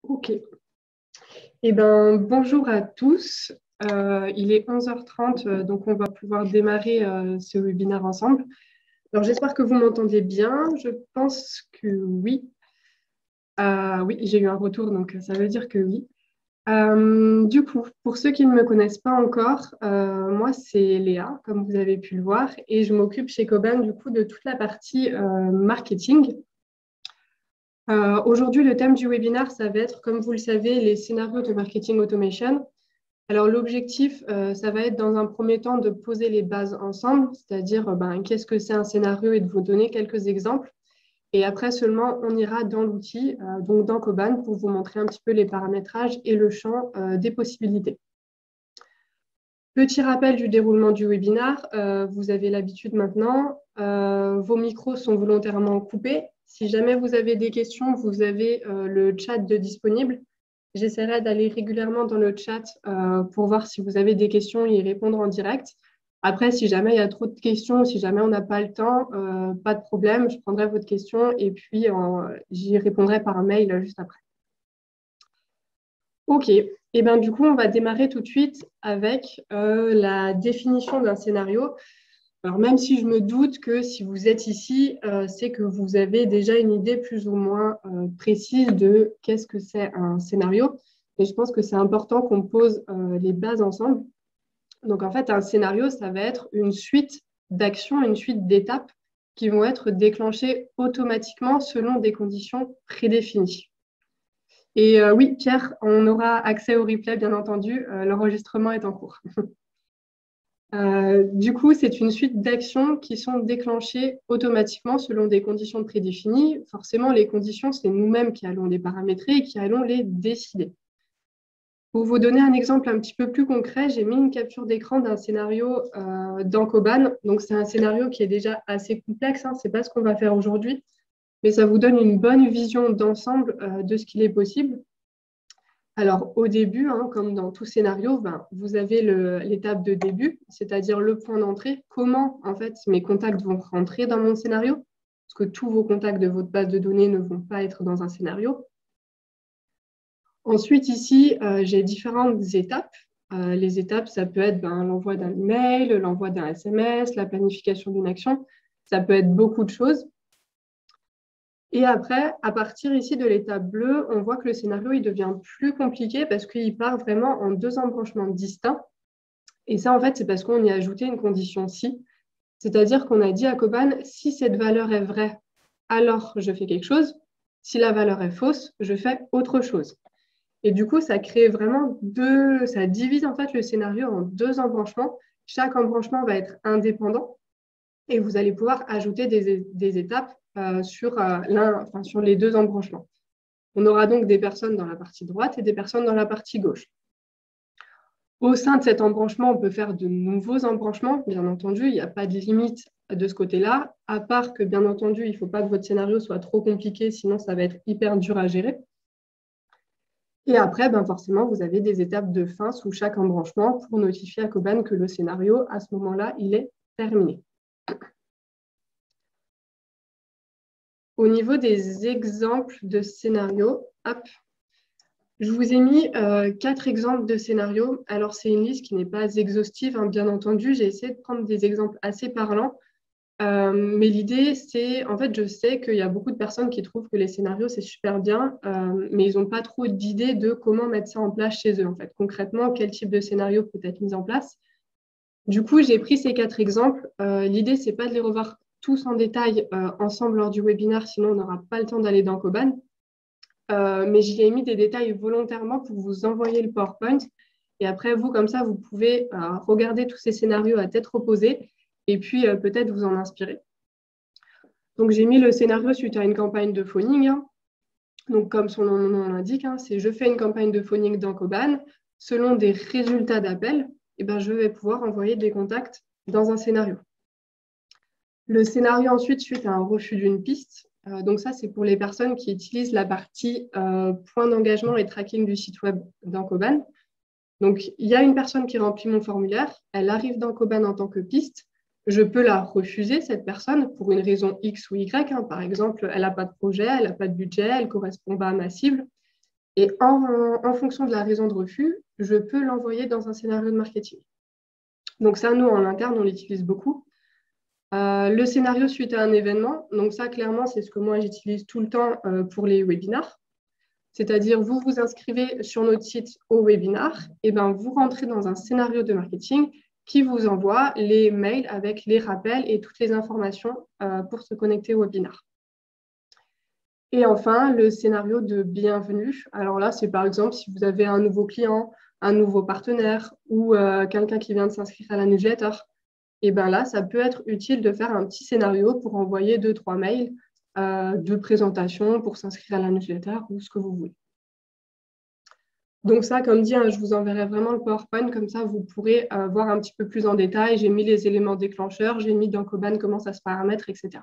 Ok. Eh ben, bonjour à tous. Il est 11h30, donc on va pouvoir démarrer ce webinaire ensemble. Alors, j'espère que vous m'entendez bien. Je pense que oui. Oui, j'ai eu un retour, donc ça veut dire que oui. Du coup, pour ceux qui ne me connaissent pas encore, moi, c'est Léa, comme vous avez pu le voir, et je m'occupe chez Coban, du coup, de toute la partie marketing. Aujourd'hui, le thème du webinaire, ça va être, comme vous le savez, les scénarios de marketing automation. Alors, l'objectif, ça va être dans un premier temps de poser les bases ensemble, c'est-à-dire qu'est-ce que c'est un scénario et de vous donner quelques exemples. Et après seulement, on ira dans l'outil, donc dans Coban, pour vous montrer un petit peu les paramétrages et le champ des possibilités. Petit rappel du déroulement du webinaire, vous avez l'habitude maintenant, vos micros sont volontairement coupés. Si jamais vous avez des questions, vous avez le chat de disponible. J'essaierai d'aller régulièrement dans le chat pour voir si vous avez des questions et y répondre en direct. Après, si jamais il y a trop de questions, si jamais on n'a pas le temps, pas de problème, je prendrai votre question et puis j'y répondrai par mail juste après. Ok, et ben, du coup, on va démarrer tout de suite avec la définition d'un scénario. Alors, même si je me doute que si vous êtes ici, c'est que vous avez déjà une idée plus ou moins précise de qu'est-ce que c'est un scénario. Et je pense que c'est important qu'on pose les bases ensemble. Donc, en fait, un scénario, ça va être une suite d'actions, une suite d'étapes qui vont être déclenchées automatiquement selon des conditions prédéfinies. Et oui, Pierre, on aura accès au replay, bien entendu. L'enregistrement est en cours. Du coup, c'est une suite d'actions qui sont déclenchées automatiquement selon des conditions prédéfinies. Forcément, les conditions, c'est nous-mêmes qui allons les paramétrer et qui allons les décider. Pour vous donner un exemple un petit peu plus concret, j'ai mis une capture d'écran d'un scénario dans Coban. Donc, c'est un scénario qui est déjà assez complexe. Ce n'est pas ce qu'on va faire aujourd'hui, mais ça vous donne une bonne vision d'ensemble de ce qu'il est possible. Alors, au début, comme dans tout scénario, vous avez l'étape de début, c'est-à-dire le point d'entrée. Comment, en fait, mes contacts vont rentrer dans mon scénario? Parce que tous vos contacts de votre base de données ne vont pas être dans un scénario. Ensuite, ici, j'ai différentes étapes. Les étapes, ça peut être l'envoi d'un email, l'envoi d'un SMS, la planification d'une action. Ça peut être beaucoup de choses. Et après, à partir ici de l'étape bleue, on voit que le scénario il devient plus compliqué parce qu'il part vraiment en deux embranchements distincts. Et ça, en fait, c'est parce qu'on y a ajouté une condition si. C'est-à-dire qu'on a dit à Coban, si cette valeur est vraie, alors je fais quelque chose. Si la valeur est fausse, je fais autre chose. Et du coup, ça crée vraiment ça divise en fait le scénario en deux embranchements. Chaque embranchement va être indépendant et vous allez pouvoir ajouter des étapes sur les deux embranchements. On aura donc des personnes dans la partie droite et des personnes dans la partie gauche. Au sein de cet embranchement, on peut faire de nouveaux embranchements. Bien entendu, il n'y a pas de limite de ce côté-là, à part que, bien entendu, il ne faut pas que votre scénario soit trop compliqué, sinon ça va être hyper dur à gérer. Et après, forcément, vous avez des étapes de fin sous chaque embranchement pour notifier à Coban que le scénario, à ce moment-là, il est terminé. Au niveau des exemples de scénarios, je vous ai mis 4 exemples de scénarios. Alors, c'est une liste qui n'est pas exhaustive, bien entendu. J'ai essayé de prendre des exemples assez parlants. Mais l'idée, c'est, en fait, je sais qu'il y a beaucoup de personnes qui trouvent que les scénarios, c'est super bien, mais ils n'ont pas trop d'idées de comment mettre ça en place chez eux. En fait, concrètement, quel type de scénario peut être mis en place. Du coup, j'ai pris ces 4 exemples. L'idée, c'est pas de les revoir tous en détail ensemble lors du webinaire, sinon on n'aura pas le temps d'aller dans Coban. Mais j'y ai mis des détails volontairement pour vous envoyer le PowerPoint. Et après, vous, comme ça, vous pouvez regarder tous ces scénarios à tête reposée et puis peut-être vous en inspirer. Donc, j'ai mis le scénario suite à une campagne de phoning. Donc, comme son nom l'indique, c'est je fais une campagne de phoning dans Coban. Selon des résultats d'appel, je vais pouvoir envoyer des contacts dans un scénario. Le scénario ensuite, suite à un refus d'une piste. Donc ça, c'est pour les personnes qui utilisent la partie point d'engagement et tracking du site web dans Coban. Donc, il y a une personne qui remplit mon formulaire. Elle arrive dans Coban en tant que piste. Je peux la refuser, cette personne, pour une raison X ou Y. Par exemple, elle n'a pas de projet, elle n'a pas de budget, elle ne correspond pas à ma cible. Et en fonction de la raison de refus, je peux l'envoyer dans un scénario de marketing. Donc ça, nous, en interne, on l'utilise beaucoup. Le scénario suite à un événement, donc ça, clairement, c'est ce que moi, j'utilise tout le temps pour les webinars. C'est-à-dire, vous vous inscrivez sur notre site au webinar, et ben, vous rentrez dans un scénario de marketing qui vous envoie les mails avec les rappels et toutes les informations pour se connecter au webinar. Et enfin, le scénario de bienvenue. Alors là, c'est par exemple si vous avez un nouveau client, un nouveau partenaire ou quelqu'un qui vient de s'inscrire à la newsletter. Et bien là, ça peut être utile de faire un petit scénario pour envoyer 2-3 mails de présentation pour s'inscrire à la newsletter ou ce que vous voulez. Donc ça, comme dit, je vous enverrai vraiment le PowerPoint, comme ça vous pourrez voir un petit peu plus en détail. J'ai mis les éléments déclencheurs, j'ai mis dans Koban comment ça se paramètre, etc.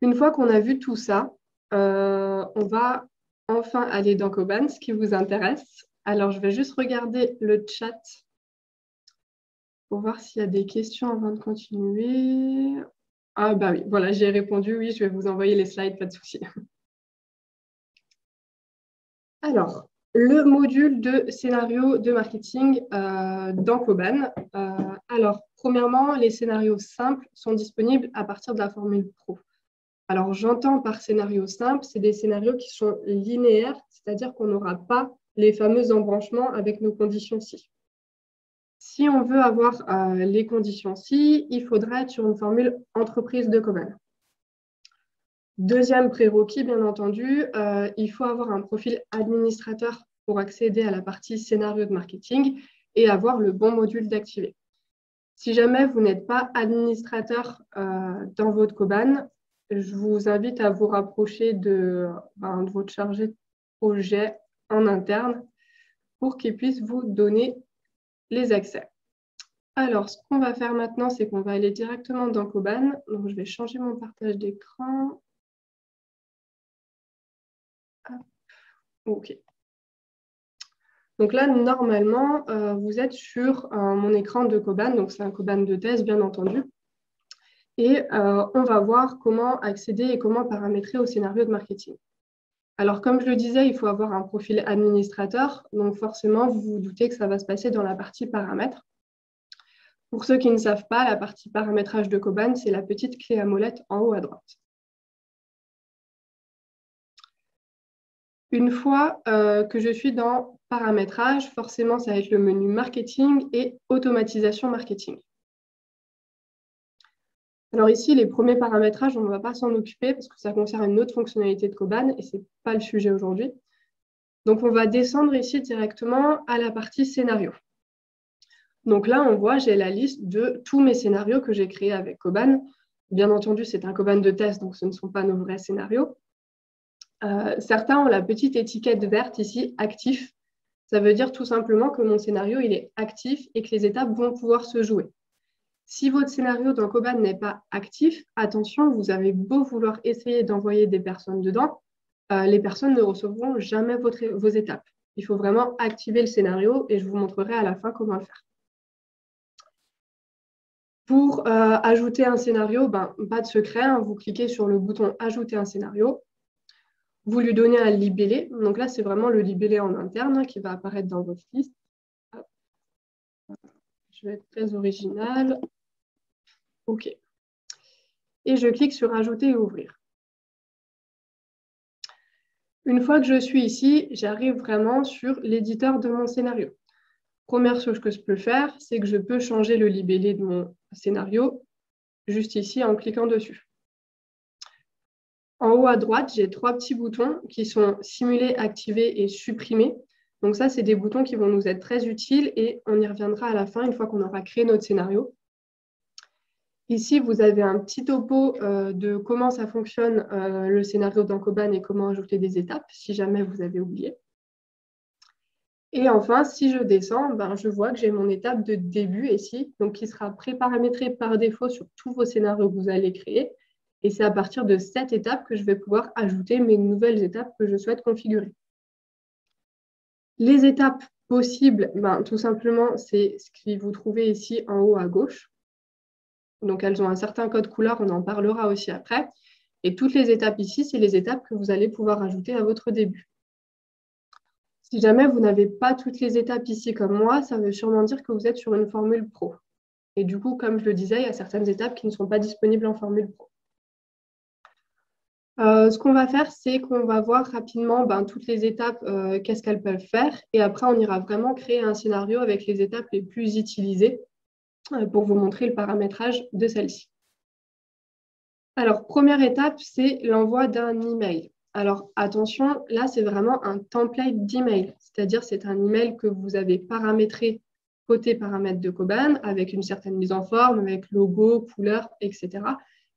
Une fois qu'on a vu tout ça, on va enfin aller dans Koban, ce qui vous intéresse. Alors, je vais juste regarder le chat pour voir s'il y a des questions avant de continuer. Ah bah oui, voilà, j'ai répondu. Oui, je vais vous envoyer les slides, pas de souci. Alors, le module de scénario de marketing dans Koban. Alors, premièrement, les scénarios simples sont disponibles à partir de la formule pro. Alors, j'entends par scénario simple, c'est des scénarios qui sont linéaires, c'est-à-dire qu'on n'aura pas les fameux embranchements avec nos conditions si. Si on veut avoir les conditions si, il faudra être sur une formule entreprise de Koban. Deuxième prérequis, bien entendu, il faut avoir un profil administrateur pour accéder à la partie scénario de marketing et avoir le bon module d'activer. Si jamais vous n'êtes pas administrateur dans votre Koban, je vous invite à vous rapprocher de votre chargé de projet en interne pour qu'il puisse vous donner les accès. Alors, ce qu'on va faire maintenant, c'est qu'on va aller directement dans Koban. Donc, je vais changer mon partage d'écran. OK. Donc là, normalement, vous êtes sur mon écran de Koban. Donc, c'est un Koban de thèse, bien entendu. Et on va voir comment accéder et comment paramétrer au scénario de marketing. Alors, comme je le disais, il faut avoir un profil administrateur. Donc, forcément, vous vous doutez que ça va se passer dans la partie paramètres. Pour ceux qui ne savent pas, la partie paramétrage de Koban, c'est la petite clé à molette en haut à droite. Une fois que je suis dans paramétrage, forcément, ça va être le menu marketing et automatisation marketing. Alors ici, les premiers paramétrages, on ne va pas s'en occuper parce que ça concerne une autre fonctionnalité de Koban et ce n'est pas le sujet aujourd'hui. Donc, on va descendre ici directement à la partie scénario. Donc là, on voit, j'ai la liste de tous mes scénarios que j'ai créés avec Koban. Bien entendu, c'est un Koban de test, donc ce ne sont pas nos vrais scénarios. Certains ont la petite étiquette verte ici, actif. Ça veut dire tout simplement que mon scénario, il est actif et que les étapes vont pouvoir se jouer. Si votre scénario dans Koban n'est pas actif, attention, vous avez beau vouloir essayer d'envoyer des personnes dedans, les personnes ne recevront jamais vos étapes. Il faut vraiment activer le scénario et je vous montrerai à la fin comment le faire. Pour ajouter un scénario, pas de secret, hein, vous cliquez sur le bouton « Ajouter un scénario ». Vous lui donnez un libellé. Donc là, c'est vraiment le libellé en interne hein, qui va apparaître dans votre liste. Je vais être très original. OK. Et je clique sur « Ajouter et ouvrir ». Une fois que je suis ici, j'arrive vraiment sur l'éditeur de mon scénario. Première chose que je peux faire, c'est que je peux changer le libellé de mon scénario juste ici en cliquant dessus. En haut à droite, j'ai 3 petits boutons qui sont simuler, activer et supprimer. Donc ça, c'est des boutons qui vont nous être très utiles et on y reviendra à la fin une fois qu'on aura créé notre scénario. Ici, vous avez un petit topo de comment ça fonctionne le scénario dans Koban et comment ajouter des étapes, si jamais vous avez oublié. Et enfin, si je descends, je vois que j'ai mon étape de début ici, donc qui sera préparamétrée par défaut sur tous vos scénarios que vous allez créer. Et c'est à partir de cette étape que je vais pouvoir ajouter mes nouvelles étapes que je souhaite configurer. Les étapes possibles, tout simplement, c'est ce que vous trouvez ici en haut à gauche. Donc, elles ont un certain code couleur, on en parlera aussi après. Et toutes les étapes ici, c'est les étapes que vous allez pouvoir ajouter à votre début. Si jamais vous n'avez pas toutes les étapes ici comme moi, ça veut sûrement dire que vous êtes sur une formule pro. Et du coup, comme je le disais, il y a certaines étapes qui ne sont pas disponibles en formule pro. Ce qu'on va faire, c'est qu'on va voir rapidement toutes les étapes, qu'est-ce qu'elles peuvent faire. Et après, on ira vraiment créer un scénario avec les étapes les plus utilisées pour vous montrer le paramétrage de celle-ci. Alors, première étape, c'est l'envoi d'un email. Alors, attention, là, c'est vraiment un template d'email. C'est-à-dire, c'est un email que vous avez paramétré côté paramètres de Koban avec une certaine mise en forme, avec logo, couleur, etc.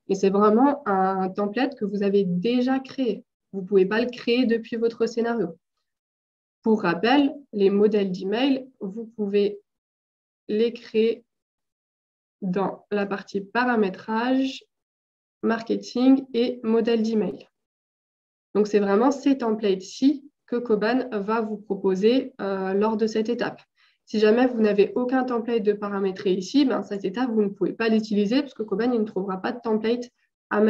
Et c'est vraiment un template que vous avez déjà créé. Vous ne pouvez pas le créer depuis votre scénario. Pour rappel, les modèles d'email, vous pouvez les créer dans la partie paramétrage, marketing et modèle d'email. Donc, c'est vraiment ces templates-ci que Koban va vous proposer lors de cette étape. Si jamais vous n'avez aucun template de paramétrer ici, cette étape, vous ne pouvez pas l'utiliser parce que Koban il ne trouvera pas de template à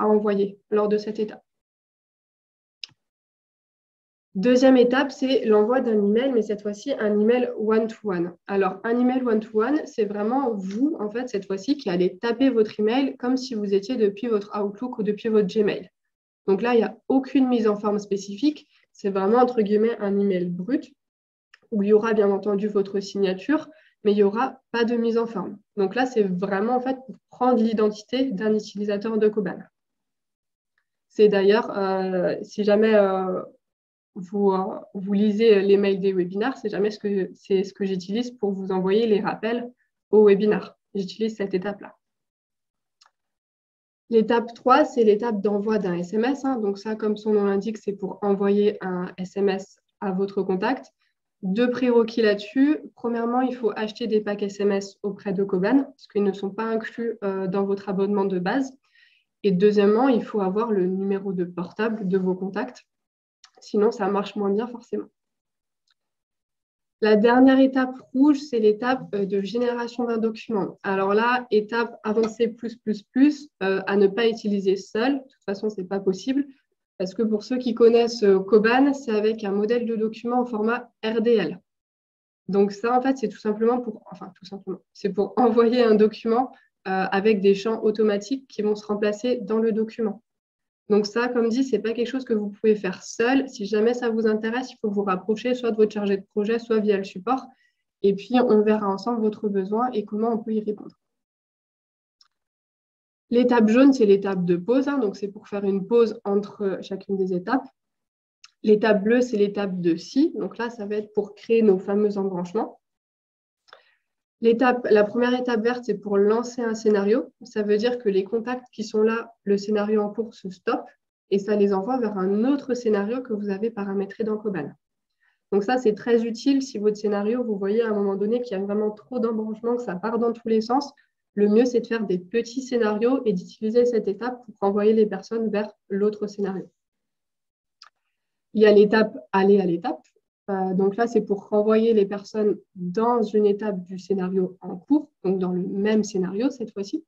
envoyer lors de cette étape. Deuxième étape, c'est l'envoi d'un email, mais cette fois-ci, un email one-to-one. Alors, un email one-to-one, c'est vraiment vous, en fait, cette fois-ci, qui allez taper votre email comme si vous étiez depuis votre Outlook ou depuis votre Gmail. Donc là, il n'y a aucune mise en forme spécifique. C'est vraiment, entre guillemets, un email brut où il y aura bien entendu votre signature, mais il n'y aura pas de mise en forme. Donc là, c'est vraiment, en fait, pour prendre l'identité d'un utilisateur de Koban. C'est d'ailleurs, si jamais vous lisez les mails des webinars, c'est ce que j'utilise pour vous envoyer les rappels au webinar. J'utilise cette étape-là. L'étape 3, c'est l'étape d'envoi d'un SMS. Donc ça, comme son nom l'indique, c'est pour envoyer un SMS à votre contact. Deux prérequis là-dessus. Premièrement, il faut acheter des packs SMS auprès de Koban, parce qu'ils ne sont pas inclus dans votre abonnement de base. Et deuxièmement, il faut avoir le numéro de portable de vos contacts. Sinon, ça marche moins bien forcément. La dernière étape rouge, c'est l'étape de génération d'un document. Alors là, étape avancée à ne pas utiliser seul. De toute façon, ce n'est pas possible. Parce que pour ceux qui connaissent Koban, c'est avec un modèle de document au format RDL. Donc ça, en fait, c'est tout simplement c'est pour envoyer un document avec des champs automatiques qui vont se remplacer dans le document. Donc ça, comme dit, ce n'est pas quelque chose que vous pouvez faire seul. Si jamais ça vous intéresse, il faut vous rapprocher soit de votre chargé de projet, soit via le support. Et puis, on verra ensemble votre besoin et comment on peut y répondre. L'étape jaune, c'est l'étape de pause. Donc, c'est pour faire une pause entre chacune des étapes. L'étape bleue, c'est l'étape de si. Donc là, ça va être pour créer nos fameux embranchements. La première étape verte, c'est pour lancer un scénario. Ça veut dire que les contacts qui sont là, le scénario en cours se stoppe et ça les envoie vers un autre scénario que vous avez paramétré dans Koban. Donc ça, c'est très utile si votre scénario, vous voyez à un moment donné qu'il y a vraiment trop d'embranchements, que ça part dans tous les sens. Le mieux, c'est de faire des petits scénarios et d'utiliser cette étape pour envoyer les personnes vers l'autre scénario. Il y a l'étape aller à l'étape. Donc là, c'est pour renvoyer les personnes dans une étape du scénario en cours, donc dans le même scénario cette fois-ci.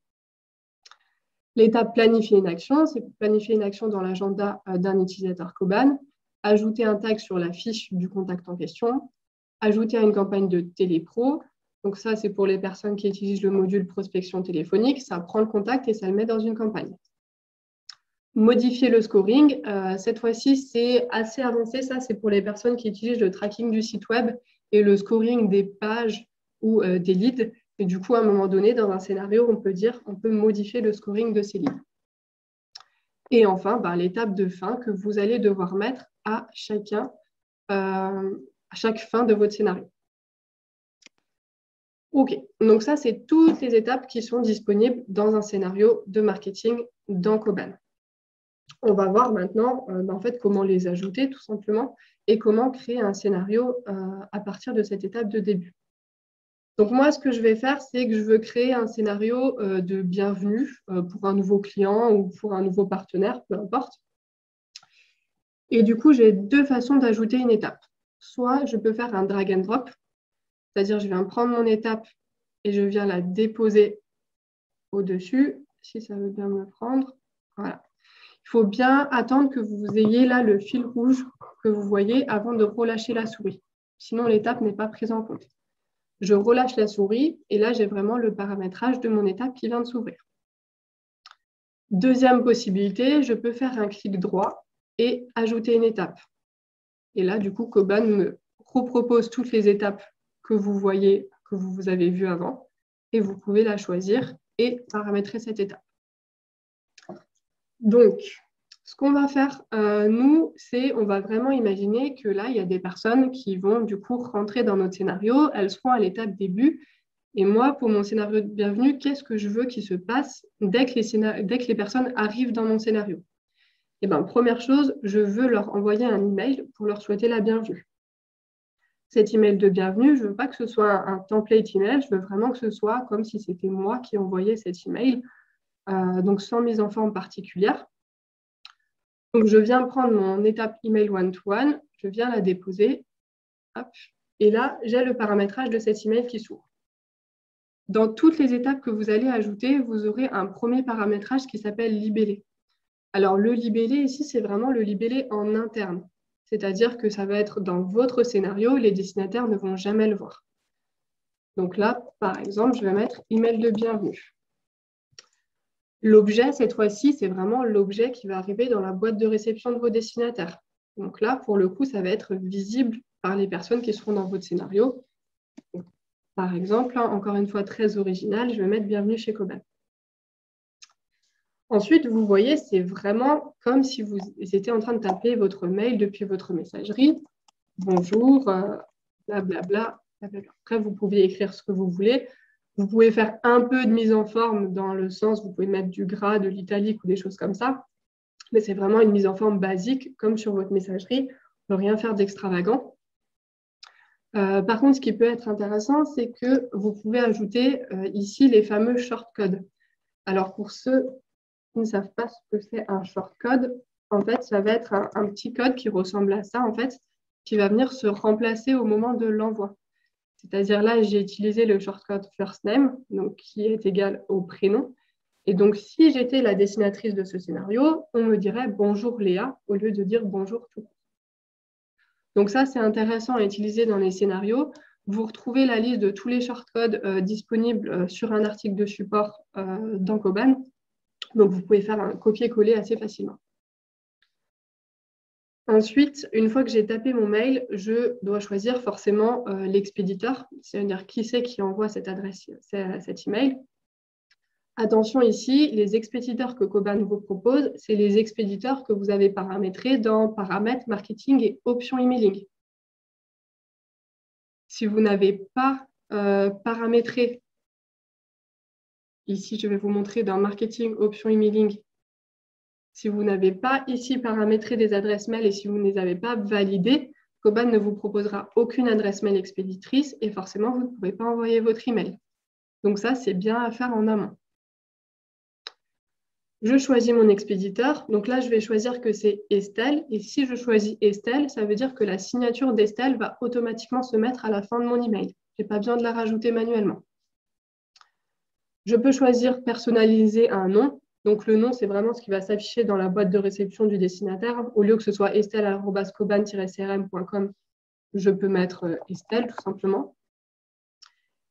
L'étape planifier une action, c'est pour planifier une action dans l'agenda d'un utilisateur Koban, ajouter un tag sur la fiche du contact en question, ajouter à une campagne de télépro. Donc ça, c'est pour les personnes qui utilisent le module prospection téléphonique. Ça prend le contact et ça le met dans une campagne. Modifier le scoring, cette fois-ci, c'est assez avancé. Ça, c'est pour les personnes qui utilisent le tracking du site web et le scoring des pages ou des leads. Et du coup, à un moment donné, dans un scénario, on peut modifier le scoring de ces leads. Et enfin, l'étape de fin que vous allez devoir mettre à chaque fin de votre scénario. OK, donc ça, c'est toutes les étapes qui sont disponibles dans un scénario de marketing dans Koban. On va voir maintenant en fait, comment les ajouter tout simplement et comment créer un scénario à partir de cette étape de début. Donc moi, ce que je vais faire, c'est que je veux créer un scénario de bienvenue pour un nouveau client ou pour un nouveau partenaire, peu importe. Et du coup, j'ai deux façons d'ajouter une étape. Soit je peux faire un drag and drop, c'est-à-dire je viens prendre mon étape et je viens la déposer au-dessus, si ça veut bien me prendre. Voilà. faut bien attendre que vous ayez là le fil rouge que vous voyez avant de relâcher la souris. Sinon, l'étape n'est pas prise en compte. Je relâche la souris et là, j'ai vraiment le paramétrage de mon étape qui vient de s'ouvrir. Deuxième possibilité, je peux faire un clic droit et ajouter une étape. Et là, du coup, Koban me repropose toutes les étapes que vous voyez, que vous avez vues avant, et vous pouvez la choisir et paramétrer cette étape. Donc, ce qu'on va faire, nous, c'est on va vraiment imaginer que là, il y a des personnes qui vont du coup rentrer dans notre scénario, elles seront à l'étape début. Et moi, pour mon scénario de bienvenue, qu'est-ce que je veux qu'il se passe dès que les personnes arrivent dans mon scénario? Eh bien, première chose, je veux leur envoyer un email pour leur souhaiter la bienvenue. Cet email de bienvenue, je ne veux pas que ce soit un template email, je veux vraiment que ce soit comme si c'était moi qui envoyais cet email, donc sans mise en forme particulière. Donc, je viens prendre mon étape email one-to-one, je viens la déposer, hop, et là, j'ai le paramétrage de cet email qui s'ouvre. Dans toutes les étapes que vous allez ajouter, vous aurez un premier paramétrage qui s'appelle libellé. Alors, le libellé ici, c'est vraiment le libellé en interne. C'est-à-dire que ça va être dans votre scénario, les destinataires ne vont jamais le voir. Donc là, par exemple, je vais mettre email de bienvenue. L'objet, cette fois-ci, c'est vraiment l'objet qui va arriver dans la boîte de réception de vos destinataires. Donc là, pour le coup, ça va être visible par les personnes qui seront dans votre scénario. Par exemple, encore une fois très original, je vais mettre bienvenue chez Koban. Ensuite, vous voyez, c'est vraiment comme si vous étiez en train de taper votre mail depuis votre messagerie. Bonjour, blablabla. Après, vous pouvez écrire ce que vous voulez. Vous pouvez faire un peu de mise en forme dans le sens, vous pouvez mettre du gras, de l'italique ou des choses comme ça. Mais c'est vraiment une mise en forme basique, comme sur votre messagerie. On ne peut rien faire d'extravagant. Par contre, ce qui peut être intéressant, c'est que vous pouvez ajouter ici les fameux shortcodes. Alors, pour ceux qui ne savent pas ce que c'est un shortcode, en fait, ça va être un petit code qui ressemble à ça, en fait, qui va venir se remplacer au moment de l'envoi. C'est-à-dire là, j'ai utilisé le shortcode first name, donc qui est égal au prénom. Et donc, si j'étais la dessinatrice de ce scénario, on me dirait bonjour Léa au lieu de dire bonjour tout. Donc ça, c'est intéressant à utiliser dans les scénarios. Vous retrouvez la liste de tous les shortcodes disponibles sur un article de support dans Koban. Donc, vous pouvez faire un copier-coller assez facilement. Ensuite, une fois que j'ai tapé mon mail, je dois choisir forcément l'expéditeur, c'est-à-dire qui c'est qui envoie cette adresse, cet email. Attention ici, les expéditeurs que Koban vous propose, c'est les expéditeurs que vous avez paramétrés dans paramètres, marketing et options emailing. Si vous n'avez pas paramétré, ici je vais vous montrer dans marketing, options emailing, si vous n'avez pas ici paramétré des adresses mail et si vous ne les avez pas validées, Koban ne vous proposera aucune adresse mail expéditrice et forcément, vous ne pouvez pas envoyer votre email. Donc ça, c'est bien à faire en amont. Je choisis mon expéditeur. Donc là, je vais choisir que c'est Estelle. Et si je choisis Estelle, ça veut dire que la signature d'Estelle va automatiquement se mettre à la fin de mon email. Je n'ai pas besoin de la rajouter manuellement. Je peux choisir personnaliser un nom. Donc, le nom, c'est vraiment ce qui va s'afficher dans la boîte de réception du destinataire. Au lieu que ce soit estelle@koban-crm.com, je peux mettre Estelle, tout simplement.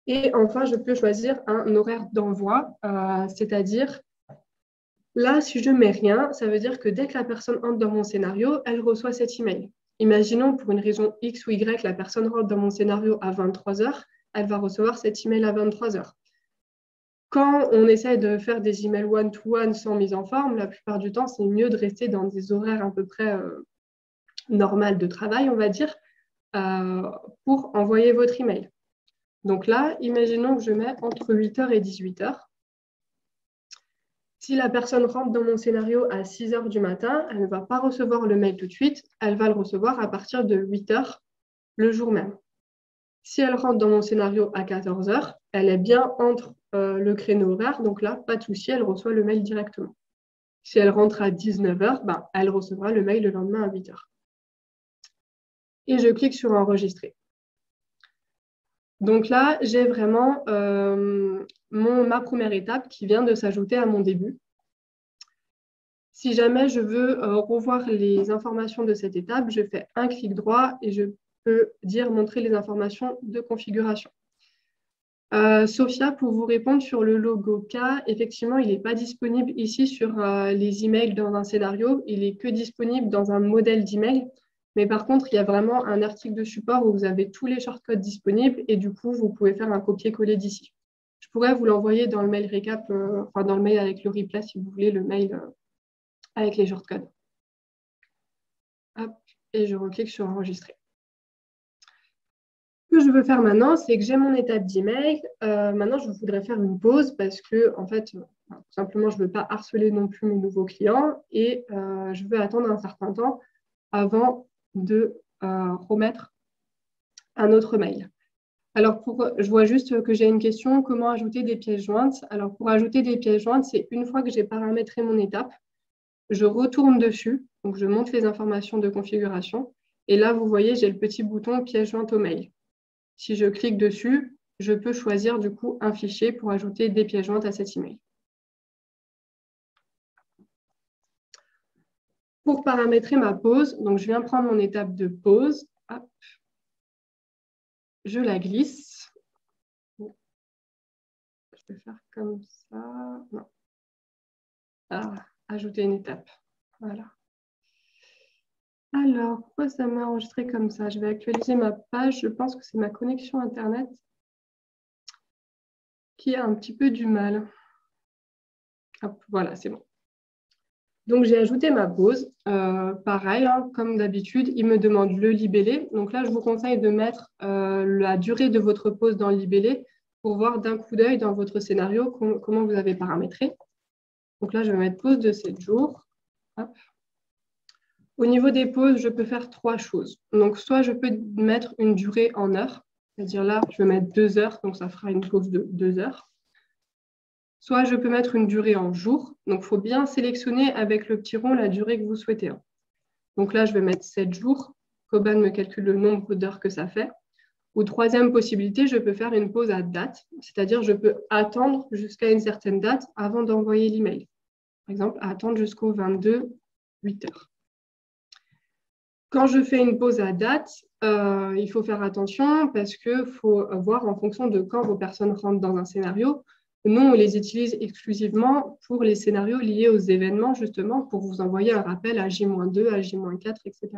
Et enfin, je peux choisir un horaire d'envoi, c'est-à-dire, là, si je ne mets rien, ça veut dire que dès que la personne entre dans mon scénario, elle reçoit cet email. Imaginons, pour une raison X ou Y, la personne rentre dans mon scénario à 23 h, elle va recevoir cet email à 23 h. Quand on essaie de faire des emails one-to-one sans mise en forme, la plupart du temps, c'est mieux de rester dans des horaires à peu près normaux de travail, on va dire, pour envoyer votre email. Donc là, imaginons que je mets entre 8 h et 18 h. Si la personne rentre dans mon scénario à 6 h du matin, elle ne va pas recevoir le mail tout de suite, elle va le recevoir à partir de 8 h le jour même. Si elle rentre dans mon scénario à 14 h, elle est bien entre le créneau horaire, donc là, pas de souci, elle reçoit le mail directement. Si elle rentre à 19 h, elle recevra le mail le lendemain à 8 h. Et je clique sur enregistrer. Donc là, j'ai vraiment ma première étape qui vient de s'ajouter à mon début. Si jamais je veux revoir les informations de cette étape, je fais un clic droit et je peux dire montrer les informations de configuration. Sophia, pour vous répondre sur le logo K, effectivement, il n'est pas disponible ici sur les emails dans un scénario. Il est que disponible dans un modèle d'email. Mais par contre, il y a vraiment un article de support où vous avez tous les shortcodes disponibles et du coup, vous pouvez faire un copier-coller d'ici. Je pourrais vous l'envoyer dans le mail récap, enfin dans le mail avec le replay si vous voulez, le mail avec les shortcodes. Hop, et je reclique sur enregistrer. Ce que je veux faire maintenant, c'est que j'ai mon étape d'email. Maintenant, je voudrais faire une pause parce que, en fait, tout simplement, je ne veux pas harceler non plus mes nouveaux clients et je veux attendre un certain temps avant de remettre un autre mail. Alors, je vois juste que j'ai une question, comment ajouter des pièces jointes? Alors, pour ajouter des pièces jointes, c'est une fois que j'ai paramétré mon étape, je retourne dessus, donc je monte les informations de configuration. Et là, vous voyez, j'ai le petit bouton pièce jointe au mail. Si je clique dessus, je peux choisir du coup un fichier pour ajouter des pièces jointes à cet email. Pour paramétrer ma pause, donc je viens prendre mon étape de pause. Hop. Je la glisse. Je vais faire comme ça. Non. Ah, ajouter une étape. Voilà. Alors, pourquoi ça m'a enregistré comme ça? Je vais actualiser ma page. Je pense que c'est ma connexion Internet qui a un petit peu du mal. Hop, voilà, c'est bon. Donc, j'ai ajouté ma pause. Pareil, hein, comme d'habitude, il me demande le libellé. Donc là, je vous conseille de mettre la durée de votre pause dans le libellé pour voir d'un coup d'œil dans votre scénario comment vous avez paramétré. Donc là, je vais mettre pause de 7 jours. Hop. Au niveau des pauses, je peux faire 3 choses. Donc, soit je peux mettre une durée en heures, c'est-à-dire là, je vais mettre 2 heures, donc ça fera une pause de 2 heures. Soit je peux mettre une durée en jours. Donc, il faut bien sélectionner avec le petit rond la durée que vous souhaitez. Donc là, je vais mettre 7 jours. Coban me calcule le nombre d'heures que ça fait. Ou troisième possibilité, je peux faire une pause à date, c'est-à-dire je peux attendre jusqu'à une certaine date avant d'envoyer l'email. Par exemple, attendre jusqu'au 22, 8 heures. Quand je fais une pause à date, il faut faire attention parce qu'il faut voir en fonction de quand vos personnes rentrent dans un scénario. Nous, on les utilise exclusivement pour les scénarios liés aux événements, justement, pour vous envoyer un rappel à J-2, à J-4, etc.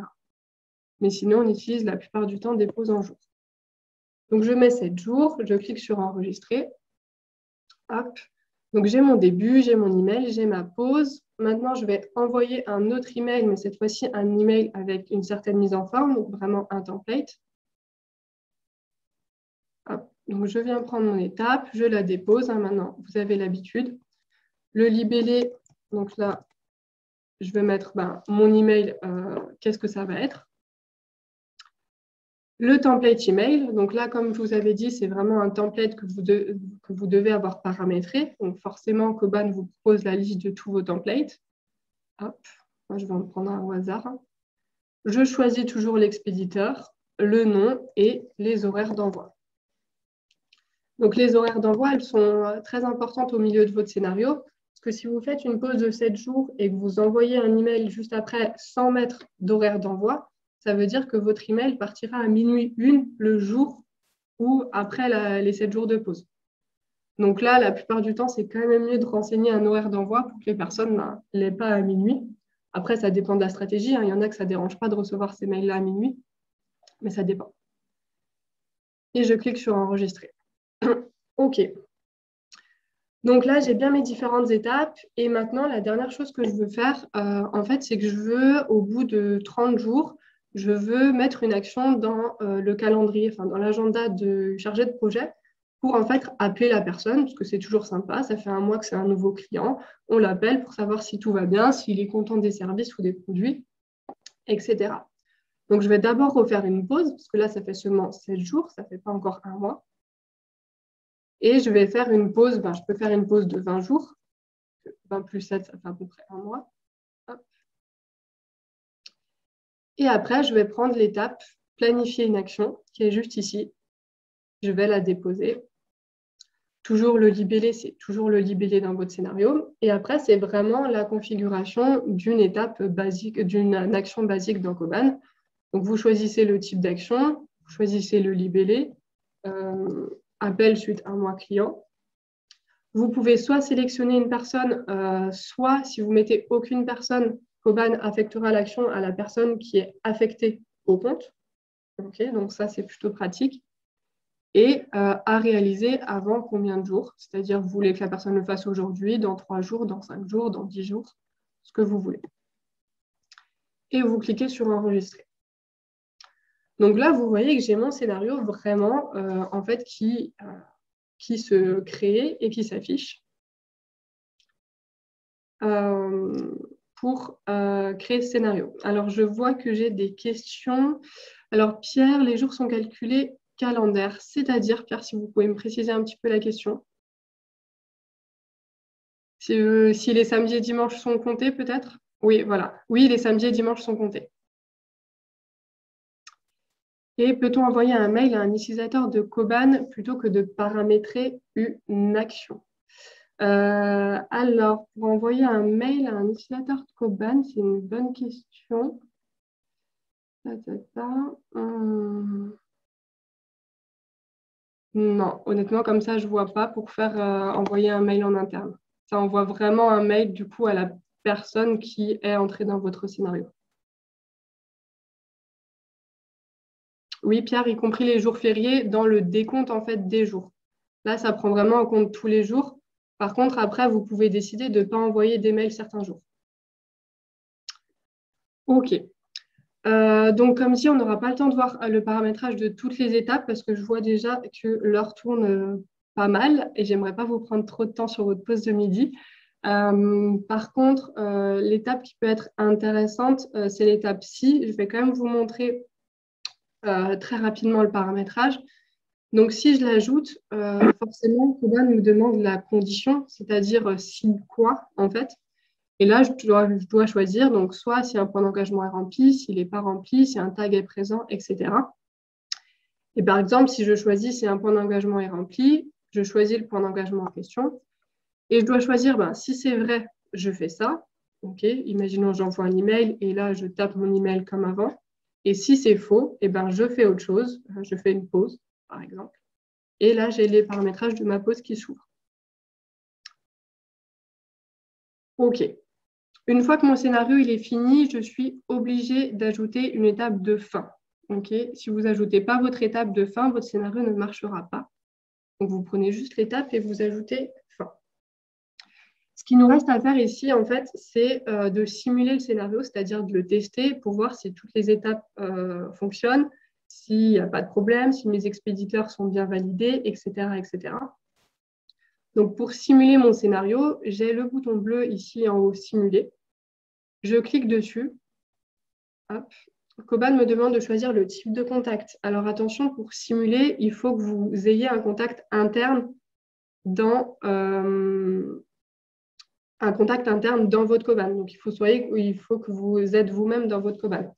Mais sinon, on utilise la plupart du temps des pauses en jours. Donc, je mets 7 jours, je clique sur enregistrer. Hop. Donc, j'ai mon début, j'ai mon email, j'ai ma pause. Maintenant, je vais envoyer un autre email, mais cette fois-ci, un email avec une certaine mise en forme, donc vraiment un template. Hop. Donc, je viens prendre mon étape, je la dépose. Maintenant, vous avez l'habitude. Le libellé, donc là, je vais mettre mon email, qu'est-ce que ça va être? Le template email, donc là, comme je vous avais dit, c'est vraiment un template que vous devez avoir paramétré. Donc forcément, Coban vous propose la liste de tous vos templates. Hop, moi, je vais en prendre un au hasard. Je choisis toujours l'expéditeur, le nom et les horaires d'envoi. Donc les horaires d'envoi, elles sont très importantes au milieu de votre scénario. Parce que si vous faites une pause de 7 jours et que vous envoyez un email juste après sans mettre d'horaire d'envoi, ça veut dire que votre email partira à minuit 1 le jour ou après les 7 jours de pause. Donc là, la plupart du temps, c'est quand même mieux de renseigner un horaire d'envoi pour que les personnes ne l'aient pas à minuit. Après, ça dépend de la stratégie. Il y en a que ça ne dérange pas de recevoir ces mails-là à minuit, mais ça dépend. Et je clique sur enregistrer. OK. Donc là, j'ai bien mes différentes étapes. Et maintenant, la dernière chose que je veux faire, en fait, c'est que je veux, au bout de 30 jours, je veux mettre une action dans le calendrier, enfin dans l'agenda de chargé de projet pour en fait appeler la personne, parce que c'est toujours sympa. Ça fait un mois que c'est un nouveau client. On l'appelle pour savoir si tout va bien, s'il est content des services ou des produits, etc. Donc, je vais d'abord refaire une pause, parce que là, ça fait seulement 7 jours, ça ne fait pas encore un mois. Et je vais faire une pause, je peux faire une pause de 20 jours. 20 plus 7, ça fait à peu près un mois. Hop. Et après, je vais prendre l'étape planifier une action qui est juste ici. Je vais la déposer. Toujours le libellé, c'est toujours le libellé dans votre scénario. Et après, c'est vraiment la configuration d'une étape basique, d'une action basique dans Koban. Donc, vous choisissez le type d'action, vous choisissez le libellé, appel suite un mois client. Vous pouvez soit sélectionner une personne, soit si vous mettez aucune personne, Koban affectera l'action à la personne qui est affectée au compte. Okay, donc ça, c'est plutôt pratique. Et à réaliser avant combien de jours? C'est-à-dire, vous voulez que la personne le fasse aujourd'hui, dans 3 jours, dans 5 jours, dans 10 jours, ce que vous voulez. Et vous cliquez sur enregistrer. Donc là, vous voyez que j'ai mon scénario vraiment en fait, qui se crée et qui s'affiche pour créer ce scénario. Alors, je vois que j'ai des questions. Alors, Pierre, les jours sont calculés calendaire, c'est-à-dire, Pierre, si vous pouvez me préciser un petit peu la question. Si les samedis et dimanches sont comptés, peut-être? Oui, voilà. Oui, les samedis et dimanches sont comptés. Et peut-on envoyer un mail à un utilisateur de Koban plutôt que de paramétrer une action? Alors, pour envoyer un mail à un utilisateur de Koban, c'est une bonne question. Non, honnêtement, comme ça, je ne vois pas pour faire envoyer un mail en interne. Ça envoie vraiment un mail, du coup, à la personne qui est entrée dans votre scénario. Oui, Pierre, y compris les jours fériés, dans le décompte, en fait, des jours. Là, ça prend vraiment en compte tous les jours. Par contre, après, vous pouvez décider de ne pas envoyer des mails certains jours. OK. Donc, comme dit, on n'aura pas le temps de voir le paramétrage de toutes les étapes parce que je vois déjà que l'heure tourne pas mal et j'aimerais pas vous prendre trop de temps sur votre pause de midi. Par contre, l'étape qui peut être intéressante, c'est l'étape 6. Je vais quand même vous montrer très rapidement le paramétrage. Donc, si je l'ajoute, forcément, Koban me demande la condition, c'est-à-dire si quoi, en fait. Et là, je dois choisir, donc soit si un point d'engagement est rempli, s'il n'est pas rempli, si un tag est présent, etc. Et par exemple, si je choisis si un point d'engagement est rempli, je choisis le point d'engagement en question. Et je dois choisir, si c'est vrai, je fais ça. Okay. Imaginons j'envoie un email et là, je tape mon email comme avant. Et si c'est faux, je fais autre chose. Je fais une pause, par exemple. Et là, j'ai les paramétrages de ma pause qui s'ouvrent. OK. Une fois que mon scénario il est fini, je suis obligée d'ajouter une étape de fin. Okay. Si vous n'ajoutez pas votre étape de fin, votre scénario ne marchera pas. Donc, vous prenez juste l'étape et vous ajoutez fin. Ce qui nous reste à faire ici, en fait, c'est de simuler le scénario, c'est-à-dire de le tester pour voir si toutes les étapes fonctionnent, s'il n'y a pas de problème, si mes expéditeurs sont bien validés, etc., etc. Donc, pour simuler mon scénario, j'ai le bouton bleu ici en haut, simuler. Je clique dessus. Hop. Koban me demande de choisir le type de contact. Alors, attention, pour simuler, il faut que vous ayez un contact interne dans votre Koban. Donc, il faut que vous êtes vous-même dans votre Koban.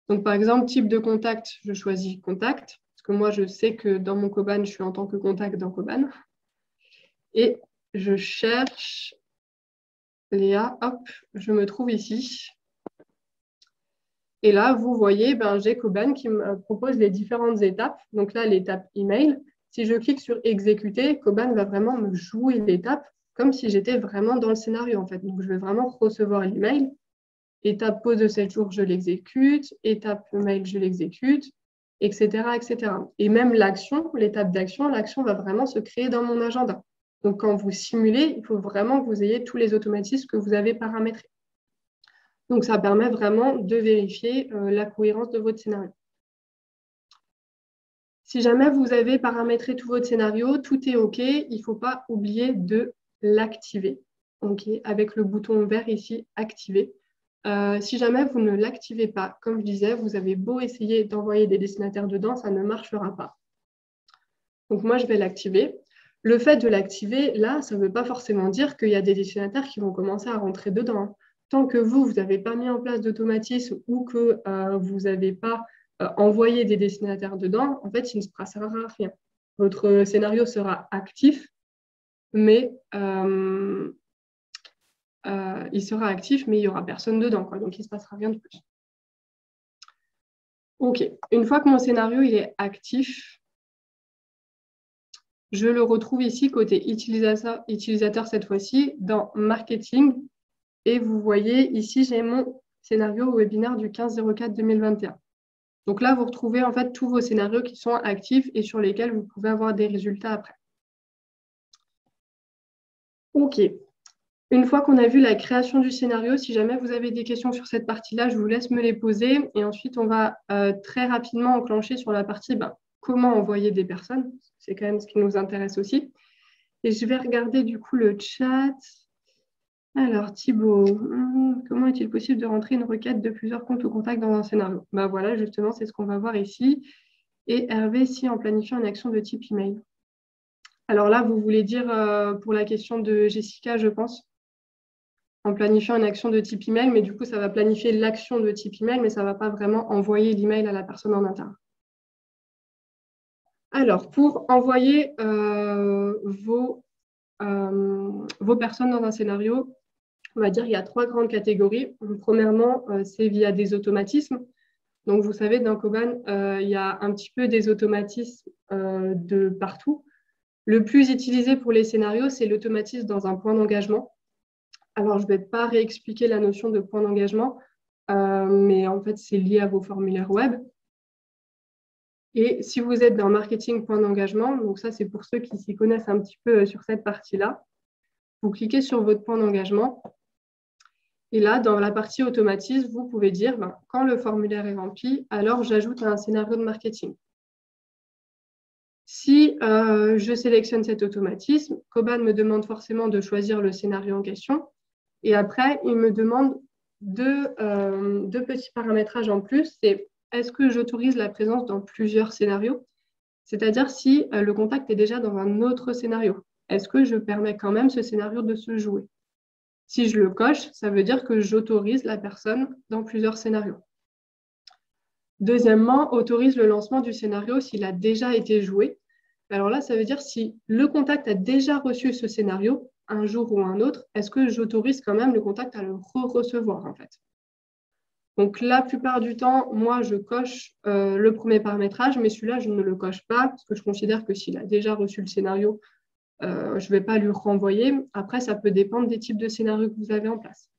Donc, par exemple, type de contact, je choisis contact, parce que moi, je sais que dans mon Koban, je suis en tant que contact dans Koban. Et je cherche Léa, hop, je me trouve ici. Et là, vous voyez, j'ai Koban qui me propose les différentes étapes. Donc là, l'étape email. Si je clique sur exécuter, Koban va vraiment me jouer l'étape comme si j'étais vraiment dans le scénario, en fait. Donc, je vais vraiment recevoir l'email. Étape pause de 7 jours, je l'exécute. Étape mail, je l'exécute, etc., etc. Et même l'action, l'étape d'action, l'action va vraiment se créer dans mon agenda. Donc, quand vous simulez, il faut vraiment que vous ayez tous les automatismes que vous avez paramétrés. Donc, ça permet vraiment de vérifier la cohérence de votre scénario. Si jamais vous avez paramétré tout votre scénario, tout est OK, il ne faut pas oublier de l'activer. Okay, avec le bouton vert ici, activer. Si jamais vous ne l'activez pas, comme je disais, vous avez beau essayer d'envoyer des destinataires dedans, ça ne marchera pas. Donc, moi, je vais l'activer. Le fait de l'activer, là, ça ne veut pas forcément dire qu'il y a des destinataires qui vont commencer à rentrer dedans. Tant que vous n'avez pas mis en place d'automatisme ou que vous n'avez pas envoyé des destinataires dedans, en fait, il ne se passera rien. Votre scénario sera actif, mais il sera actif, mais il n'y aura personne dedans, quoi, donc il ne se passera rien de plus. OK, une fois que mon scénario il est actif, je le retrouve ici côté utilisateur cette fois-ci dans marketing. Et vous voyez ici, j'ai mon scénario webinaire du 15/04/2021. Donc là, vous retrouvez en fait tous vos scénarios qui sont actifs et sur lesquels vous pouvez avoir des résultats après. OK. Une fois qu'on a vu la création du scénario, si jamais vous avez des questions sur cette partie-là, je vous laisse me les poser. Et ensuite, on va très rapidement enclencher sur la partie comment envoyer des personnes. C'est quand même ce qui nous intéresse aussi. Et je vais regarder du coup le chat. Alors, Thibaut, comment est-il possible de rentrer une requête de plusieurs comptes ou contacts dans un scénario? Voilà, justement, c'est ce qu'on va voir ici. Et Hervé, si en planifiant une action de type email. Alors là, vous voulez dire pour la question de Jessica, je pense, en planifiant une action de type email, mais du coup, ça va planifier l'action de type email, mais ça ne va pas vraiment envoyer l'email à la personne en interne. Alors, pour envoyer vos personnes dans un scénario, on va dire qu'il y a 3 grandes catégories. Premièrement, c'est via des automatismes. Donc, vous savez, dans Koban, il y a un petit peu des automatismes de partout. Le plus utilisé pour les scénarios, c'est l'automatisme dans un point d'engagement. Alors, je ne vais pas réexpliquer la notion de point d'engagement, mais en fait, c'est lié à vos formulaires web. Et si vous êtes dans marketing point d'engagement, donc ça, c'est pour ceux qui s'y connaissent un petit peu sur cette partie-là, vous cliquez sur votre point d'engagement. Et là, dans la partie automatisme, vous pouvez dire, quand le formulaire est rempli, alors j'ajoute un scénario de marketing. Si je sélectionne cet automatisme, Koban me demande forcément de choisir le scénario en question. Et après, il me demande deux petits paramétrages en plus. C'est est-ce que j'autorise la présence dans plusieurs scénarios? C'est-à-dire si le contact est déjà dans un autre scénario. Est-ce que je permets quand même ce scénario de se jouer? Si je le coche, ça veut dire que j'autorise la personne dans plusieurs scénarios. Deuxièmement, autorise le lancement du scénario s'il a déjà été joué. Alors là, ça veut dire si le contact a déjà reçu ce scénario, un jour ou un autre, est-ce que j'autorise quand même le contact à le recevoir en fait? Donc la plupart du temps, moi, je coche le premier paramétrage, mais celui-là, je ne le coche pas parce que je considère que s'il a déjà reçu le scénario, je ne vais pas lui renvoyer. Après, ça peut dépendre des types de scénarios que vous avez en place.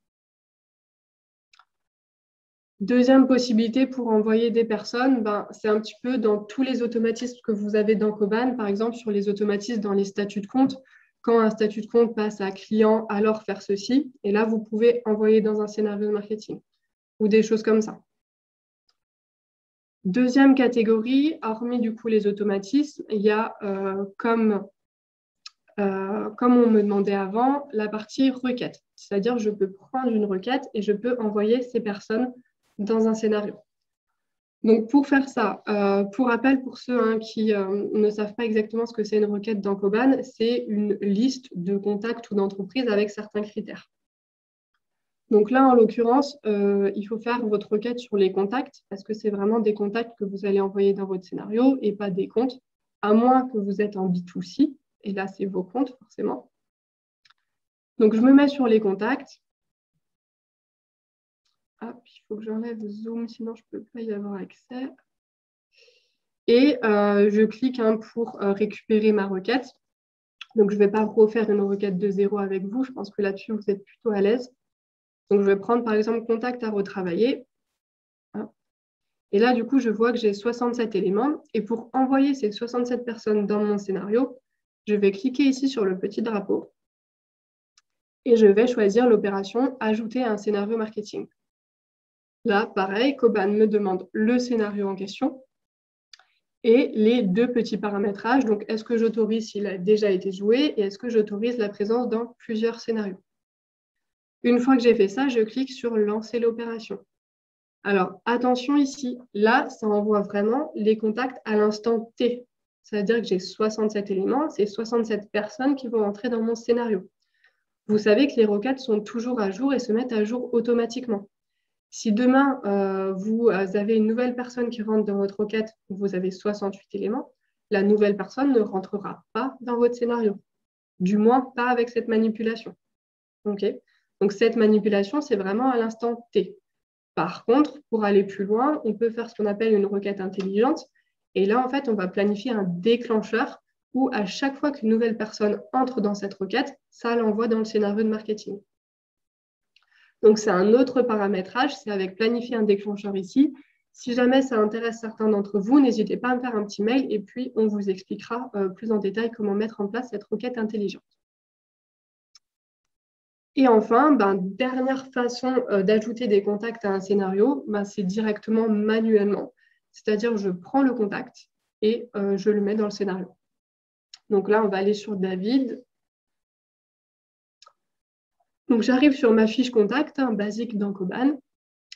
Deuxième possibilité pour envoyer des personnes, c'est un petit peu dans tous les automatismes que vous avez dans Koban, par exemple sur les automatismes dans les statuts de compte. Quand un statut de compte passe à client, alors faire ceci. Et là, vous pouvez envoyer dans un scénario de marketing ou des choses comme ça. Deuxième catégorie, hormis du coup les automatismes, il y a comme on me demandait avant, la partie requête. C'est-à-dire je peux prendre une requête et je peux envoyer ces personnes dans un scénario. Donc, pour faire ça, pour rappel, pour ceux qui ne savent pas exactement ce que c'est une requête dans Koban, c'est une liste de contacts ou d'entreprises avec certains critères. Donc là, en l'occurrence, il faut faire votre requête sur les contacts parce que c'est vraiment des contacts que vous allez envoyer dans votre scénario et pas des comptes, à moins que vous êtes en B2C. Et là, c'est vos comptes, forcément. Donc, je me mets sur les contacts. Hop, il faut que j'enlève Zoom, sinon je ne peux pas y avoir accès. Et je clique pour récupérer ma requête. Donc, je ne vais pas refaire une requête de zéro avec vous. Je pense que là-dessus, vous êtes plutôt à l'aise. Donc, je vais prendre, par exemple, contact à retravailler. Et là, du coup, je vois que j'ai 67 éléments. Et pour envoyer ces 67 personnes dans mon scénario, je vais cliquer ici sur le petit drapeau. Et je vais choisir l'opération « Ajouter un scénario marketing ». Là, pareil, Koban me demande le scénario en question et les deux petits paramétrages. Donc, est-ce que j'autorise s'il a déjà été joué et est-ce que j'autorise la présence dans plusieurs scénarios? Une fois que j'ai fait ça, je clique sur « Lancer l'opération ». Alors, attention ici, là, ça envoie vraiment les contacts à l'instant T. C'est-à-dire que j'ai 67 éléments, c'est 67 personnes qui vont entrer dans mon scénario. Vous savez que les requêtes sont toujours à jour et se mettent à jour automatiquement. Si demain, vous avez une nouvelle personne qui rentre dans votre requête, vous avez 68 éléments, la nouvelle personne ne rentrera pas dans votre scénario. Du moins, pas avec cette manipulation. Okay. Donc, cette manipulation, c'est vraiment à l'instant T. Par contre, pour aller plus loin, on peut faire ce qu'on appelle une requête intelligente. Et là, en fait, on va planifier un déclencheur où à chaque fois qu'une nouvelle personne entre dans cette requête, ça l'envoie dans le scénario de marketing. Donc, c'est un autre paramétrage, c'est avec planifier un déclencheur ici. Si jamais ça intéresse certains d'entre vous, n'hésitez pas à me faire un petit mail et puis on vous expliquera plus en détail comment mettre en place cette requête intelligente. Et enfin, dernière façon d'ajouter des contacts à un scénario, c'est directement manuellement. C'est-à-dire, je prends le contact et je le mets dans le scénario. Donc là, on va aller sur David. Donc, j'arrive sur ma fiche contact, basique dans Koban.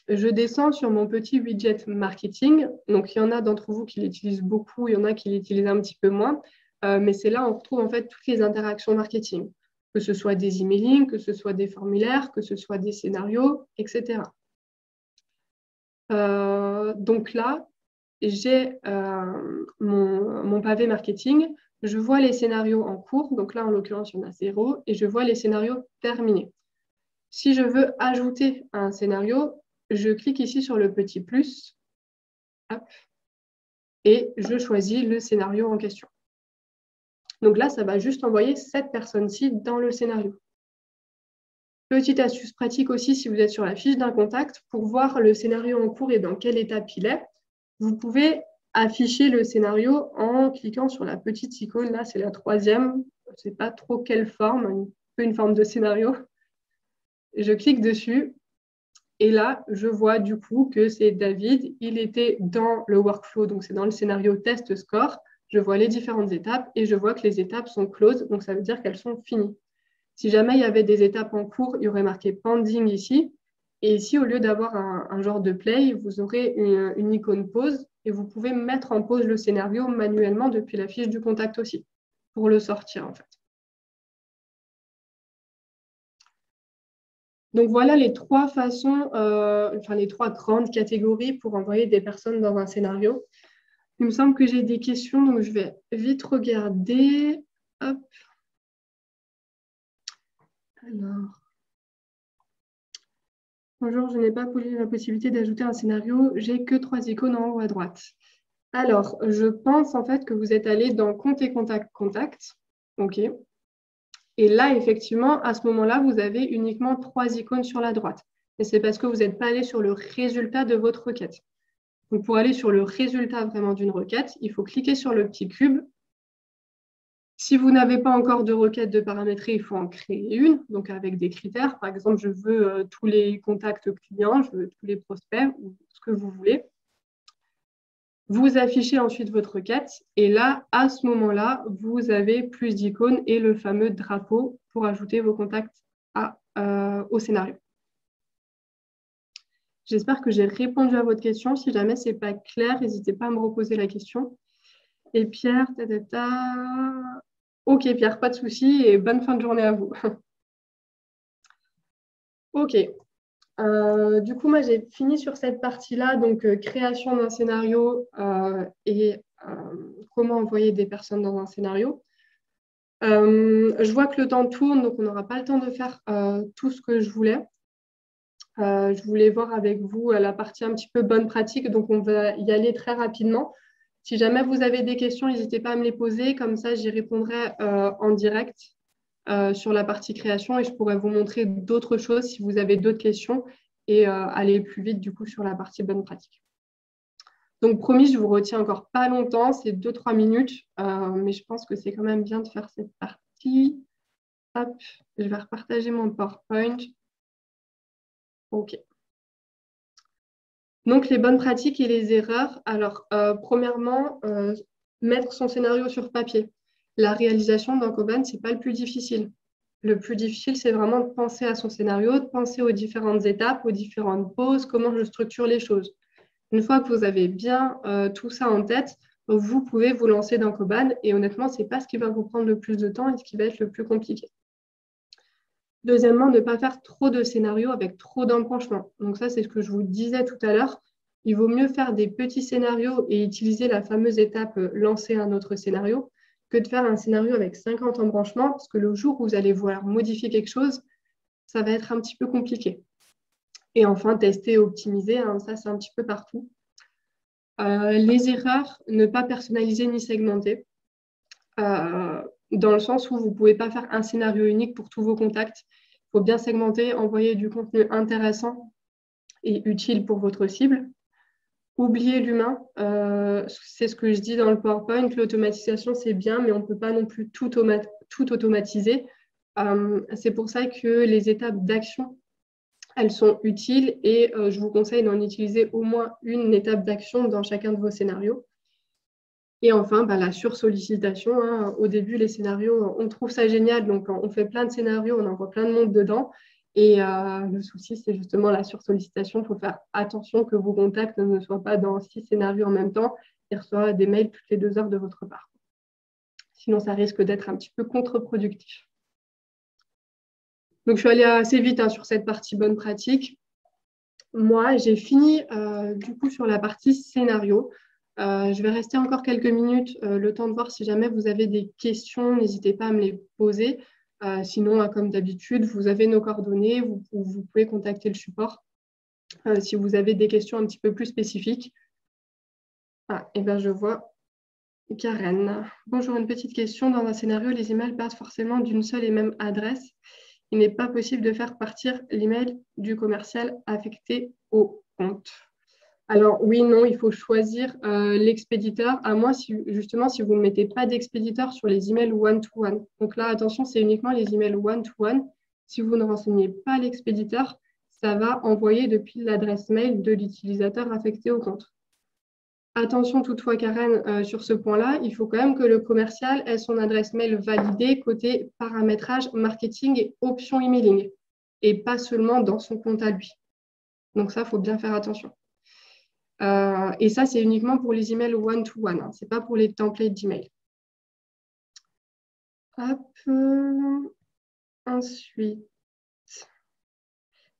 Je descends sur mon petit widget marketing. Donc, il y en a d'entre vous qui l'utilisent beaucoup, il y en a qui l'utilisent un petit peu moins. Mais c'est là où on retrouve en fait toutes les interactions marketing, que ce soit des emailing, que ce soit des formulaires, que ce soit des scénarios, etc. Donc là, j'ai mon pavé marketing. Je vois les scénarios en cours. Donc là, en l'occurrence, il y en a 0. Et je vois les scénarios terminés. Si je veux ajouter un scénario, je clique ici sur le petit plus. Hop, et je choisis le scénario en question. Donc là, ça va juste envoyer cette personne-ci dans le scénario. Petite astuce pratique aussi, si vous êtes sur la fiche d'un contact, pour voir le scénario en cours et dans quelle étape il est, vous pouvez afficher le scénario en cliquant sur la petite icône. Là, c'est la 3e. Je ne sais pas trop quelle forme, un peu une forme de scénario. Je clique dessus. Et là, je vois du coup que c'est David. Il était dans le workflow, donc c'est dans le scénario test score. Je vois les différentes étapes et je vois que les étapes sont closes, donc ça veut dire qu'elles sont finies. Si jamais il y avait des étapes en cours, il y aurait marqué pending ici. Et ici, au lieu d'avoir un genre de play, vous aurez une icône pause et vous pouvez mettre en pause le scénario manuellement depuis la fiche du contact aussi, pour le sortir en fait. Donc voilà les 3 façons, les 3 grandes catégories pour envoyer des personnes dans un scénario. Il me semble que j'ai des questions, donc je vais vite regarder. Hop. Alors. Bonjour, je n'ai pas la possibilité d'ajouter un scénario. J'ai que 3 icônes en haut à droite. Alors, je pense en fait que vous êtes allé dans Compte et Contact. OK. Et là, effectivement, à ce moment-là, vous avez uniquement 3 icônes sur la droite. Et c'est parce que vous n'êtes pas allé sur le résultat de votre requête. Donc, pour aller sur le résultat vraiment d'une requête, il faut cliquer sur le petit cube. Si vous n'avez pas encore de requête de paramétrer, il faut en créer une, donc avec des critères. Par exemple, je veux tous les contacts clients, je veux tous les prospects, ou ce que vous voulez. Vous affichez ensuite votre requête et là, à ce moment-là, vous avez plus d'icônes et le fameux drapeau pour ajouter vos contacts au scénario. J'espère que j'ai répondu à votre question. Si jamais ce n'est pas clair, n'hésitez pas à me reposer la question. Et Pierre, Ok Pierre, pas de souci et bonne fin de journée à vous. Ok. Du coup, moi, j'ai fini sur cette partie-là, donc création d'un scénario et comment envoyer des personnes dans un scénario. Je vois que le temps tourne, donc on n'aura pas le temps de faire tout ce que je voulais. Je voulais voir avec vous la partie un petit peu bonne pratique, donc on va y aller très rapidement. Si jamais vous avez des questions, n'hésitez pas à me les poser, comme ça j'y répondrai en direct sur la partie création et je pourrais vous montrer d'autres choses si vous avez d'autres questions et aller plus vite du coup sur la partie bonne pratique. Donc promis, je vous retiens encore pas longtemps, c'est 2-3 minutes, mais je pense que c'est quand même bien de faire cette partie. Hop, je vais repartager mon PowerPoint. OK. Donc, les bonnes pratiques et les erreurs. Alors, premièrement, mettre son scénario sur papier. La réalisation d'un Kanban, ce n'est pas le plus difficile. Le plus difficile, c'est vraiment de penser à son scénario, de penser aux différentes étapes, aux différentes pauses, comment je structure les choses. Une fois que vous avez bien tout ça en tête, vous pouvez vous lancer dans Kanban et honnêtement, ce n'est pas ce qui va vous prendre le plus de temps et ce qui va être le plus compliqué. Deuxièmement, ne pas faire trop de scénarios avec trop d'embranchements. Donc ça, c'est ce que je vous disais tout à l'heure. Il vaut mieux faire des petits scénarios et utiliser la fameuse étape lancer un autre scénario que de faire un scénario avec 50 embranchements, parce que le jour où vous allez vouloir modifier quelque chose, ça va être un petit peu compliqué. Et enfin, tester et optimiser, hein, ça c'est un petit peu partout. Les erreurs, ne pas personnaliser ni segmenter, dans le sens où vous ne pouvez pas faire un scénario unique pour tous vos contacts. Il faut bien segmenter, envoyer du contenu intéressant et utile pour votre cible. Oubliez l'humain, c'est ce que je dis dans le PowerPoint, l'automatisation c'est bien, mais on ne peut pas non plus tout automatiser. C'est pour ça que les étapes d'action, elles sont utiles et je vous conseille d'en utiliser au moins une étape d'action dans chacun de vos scénarios. Et enfin, la sursollicitation, hein. Au début, les scénarios, on trouve ça génial, donc on fait plein de scénarios, on envoie plein de monde dedans. Et le souci, c'est justement la sursollicitation. Il faut faire attention que vos contacts ne soient pas dans 6 scénarios en même temps et reçoivent des mails toutes les 2 heures de votre part. Sinon, ça risque d'être un petit peu contre-productif. Donc, je suis allée assez vite, hein, sur cette partie bonne pratique. Moi, j'ai fini du coup sur la partie scénario. Je vais rester encore quelques minutes, le temps de voir si jamais vous avez des questions, n'hésitez pas à me les poser. Sinon, comme d'habitude, vous avez nos coordonnées, vous pouvez contacter le support si vous avez des questions un petit peu plus spécifiques. Et bien je vois Karen. Bonjour, une petite question. Dans un scénario, les emails passent forcément d'une seule et même adresse. Il n'est pas possible de faire partir l'email du commercial affecté au compte. Alors oui, non, il faut choisir l'expéditeur, à moins justement si vous ne mettez pas d'expéditeur sur les emails one-to-one. Donc là, attention, c'est uniquement les emails one-to-one. Si vous ne renseignez pas l'expéditeur, ça va envoyer depuis l'adresse mail de l'utilisateur affecté au compte. Attention toutefois, Karen, sur ce point-là, il faut quand même que le commercial ait son adresse mail validée côté paramétrage, marketing et options emailing, et pas seulement dans son compte à lui. Donc ça, il faut bien faire attention. Et ça, c'est uniquement pour les emails one-to-one, hein. Ce n'est pas pour les templates d'email. Ensuite,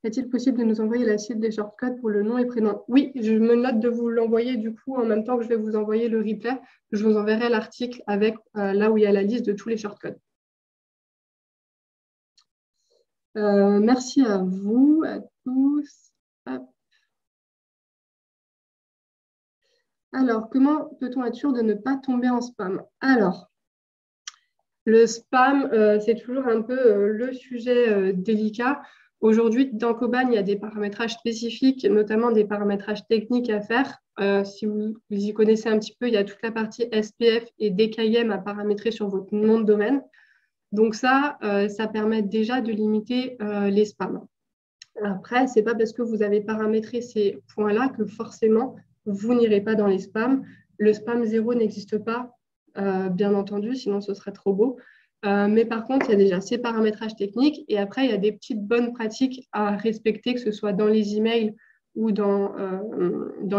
est-il possible de nous envoyer la cible des shortcuts pour le nom et prénom? Oui, je me note de vous l'envoyer du coup en même temps que je vais vous envoyer le replay. Je vous enverrai l'article avec là où il y a la liste de tous les shortcuts. Merci à vous, à tous. Hop. Alors, comment peut-on être sûr de ne pas tomber en spam? Alors, le spam, c'est toujours un peu le sujet délicat. Aujourd'hui, dans Koban, il y a des paramétrages spécifiques, notamment des paramétrages techniques à faire. Si vous y connaissez un petit peu, il y a toute la partie SPF et DKIM à paramétrer sur votre nom de domaine. Donc ça permet déjà de limiter les spams. Après, ce n'est pas parce que vous avez paramétré ces points-là que forcément, vous n'irez pas dans les spams. Le spam zéro n'existe pas, bien entendu, sinon ce serait trop beau. Mais par contre, il y a déjà ces paramétrages techniques et après, il y a des petites bonnes pratiques à respecter, que ce soit dans les emails ou dans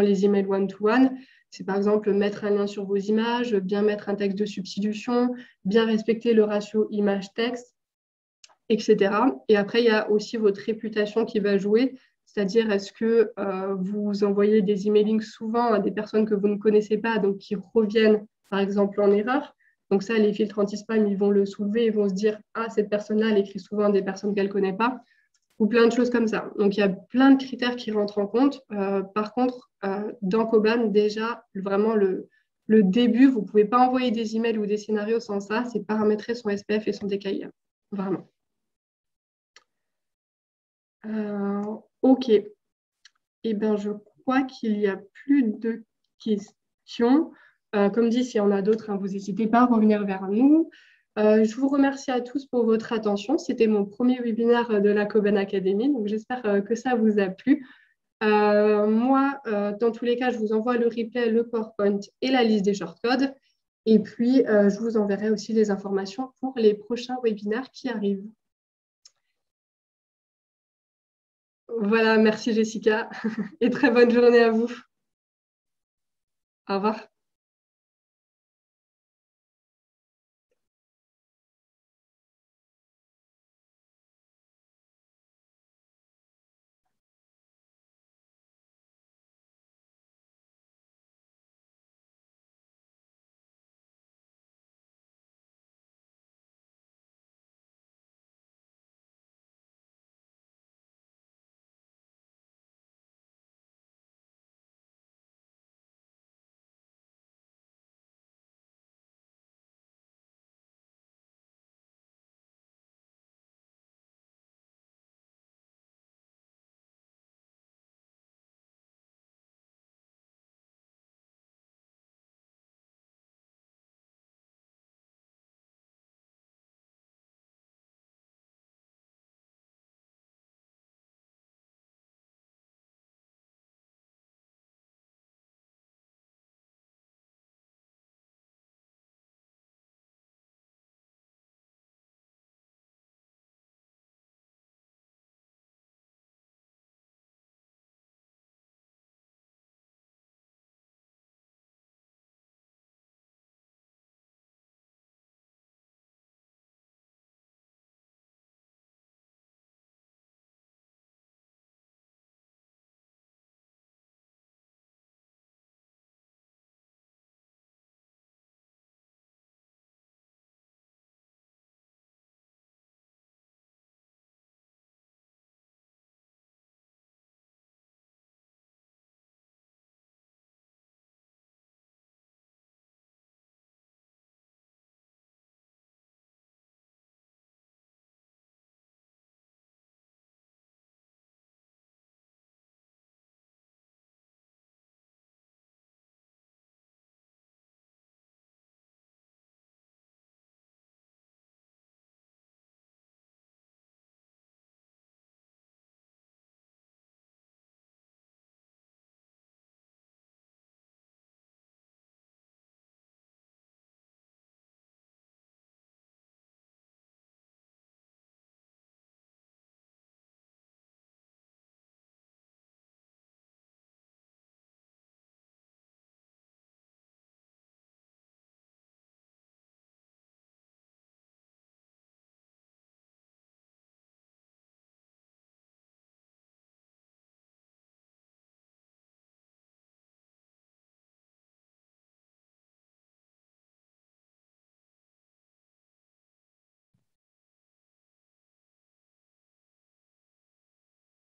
les emails one-to-one. C'est par exemple mettre un lien sur vos images, bien mettre un texte de substitution, bien respecter le ratio image-texte, etc. Et après, il y a aussi votre réputation qui va jouer, c'est-à-dire est-ce que vous envoyez des emailings souvent à des personnes que vous ne connaissez pas, donc qui reviennent par exemple en erreur. Donc ça, les filtres anti-spam, ils vont le soulever, ils vont se dire « Ah, cette personne-là, elle écrit souvent à des personnes qu'elle ne connaît pas », ou plein de choses comme ça. Donc il y a plein de critères qui rentrent en compte. Par contre, dans Koban, déjà, vraiment le début, vous ne pouvez pas envoyer des emails ou des scénarios sans ça, c'est paramétrer son SPF et son DKIM. Vraiment. Ok. Eh bien, je crois qu'il n'y a plus de questions. Comme dit, s'il y en a d'autres, hein, vous n'hésitez pas à revenir vers nous. Je vous remercie à tous pour votre attention. C'était mon premier webinaire de la Koban Academy, donc j'espère que ça vous a plu. Moi, dans tous les cas, je vous envoie le replay, le PowerPoint et la liste des shortcodes. Et puis, je vous enverrai aussi les informations pour les prochains webinaires qui arrivent. Voilà, merci Jessica et très bonne journée à vous. Au revoir.